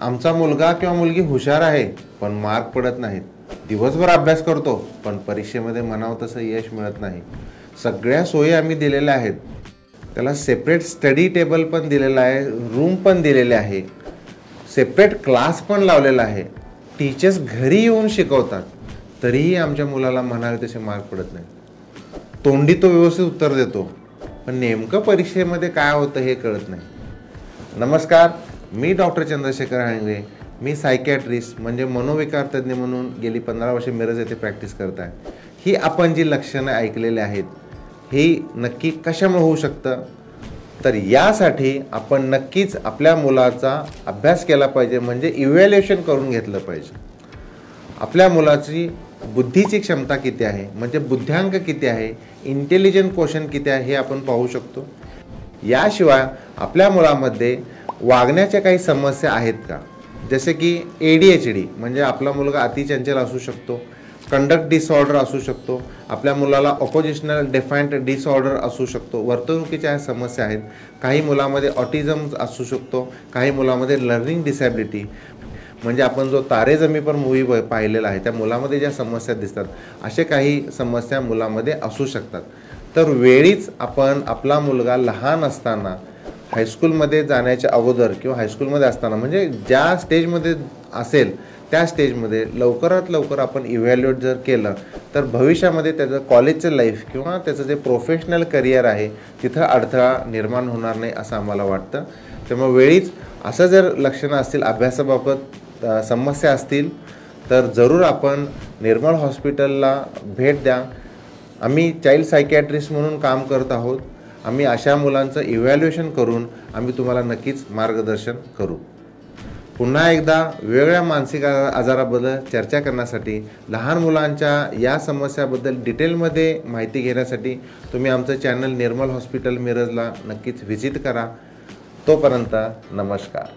आमचा मुलगा किंवा मुलगी हुशार आहे पण मार्क पडत नाहीत, दिवसभर अभ्यास करतो पण परीक्षेमध्ये म्हणावं तसं यश मिळत नाही, सगळ्या सोयी आम्ही दिलेल्या आहेत, त्याला सेपरेट स्टडी टेबल पण दिलेला आहे, रूम पण दिलेले आहे, सेपरेट क्लास पण लावलेला आहे, टीचर्स घरी येऊन शिकवतात, तरीही आमच्या मुलाला म्हणावे तसे मार्क पडत नाही। तोंडी तो व्यवस्थित उत्तर देतो पण नेमकं परीक्षेमध्ये काय होतं हे कळत नाही। नमस्कार, मी डॉक्टर चंद्रशेखर हांगरे, मी सायकॅट्रिस्ट म्हणजे मनोविकार तज्ज्ञ म्हणून गेली 15 वर्षे मिरज येथे प्रॅक्टिस करत आहे। ही आपण जी लक्षणं ऐकलेली आहेत ही नक्की कशामुळे होऊ शकतं, तर यासाठी आपण नक्कीच आपल्या मुलाचा अभ्यास केला पाहिजे, म्हणजे इव्हॅल्युएशन करून घेतलं पाहिजे। आपल्या मुलाची बुद्धीची क्षमता किती आहे, म्हणजे बुद्ध्यांक किती आहे, इंटेलिजंट क्वोशंट किती आहे हे आपण पाहू शकतो। याशिवाय आपल्या मुलामध्ये वागण्याच्या काही समस्या आहेत का, जसे की ADHD म्हणजे आपला मुलगा अतिचंचल असू शकतो, कंडक्ट डिसऑर्डर असू शकतो, आपल्या मुलाला ऑपोजिशनल डेफायंट डिसऑर्डर असू शकतो, वर्तणुकीच्या समस्या आहेत, काही मुलामध्ये ऑटिझम असू शकतो, काही मुलामध्ये लर्निंग डिसॅबिलिटी म्हणजे आपण जो तारे जमी पर मूवी पाहिलेला आहे त्या मुलामध्ये ज्या समस्या दिसतात असे काही समस्या मुलामध्ये असू शकतात। तर वेळीच आपण आपला मुलगा लहान असताना हायस्कूलमध्ये जाण्याच्या अगोदर किंवा हायस्कूलमध्ये असताना म्हणजे ज्या स्टेजमध्ये असेल त्या स्टेजमध्ये लवकरात लवकर आपण इव्हॅल्युएट जर केलं तर भविष्यामध्ये त्याचं कॉलेजचं लाईफ किंवा त्याचं जे प्रोफेशनल करिअर आहे तिथं अडथळा निर्माण होणार नाही असं आम्हाला वाटतं। त्यामुळे वेळीच असं जर लक्षणं असतील, अभ्यासाबाबत समस्या असतील तर जरूर आपण निर्मळ हॉस्पिटलला भेट द्या। आम्ही चाइल्ड सायकॅट्रिस्ट म्हणून काम करत आहोत। आम्ही अशा मुलांचं इव्हॅल्युएशन करून आम्ही तुम्हाला नक्कीच मार्गदर्शन करू। पुन्हा एकदा वेगवेगळ्या मानसिक आजाराबद्दल चर्चा करण्यासाठी, लहान मुलांच्या या समस्याबद्दल डिटेलमध्ये माहिती घेण्यासाठी तुम्ही आमचं चॅनल निर्मल हॉस्पिटल मिरजला नक्कीच व्हिजिट करा। तोपर्यंत नमस्कार।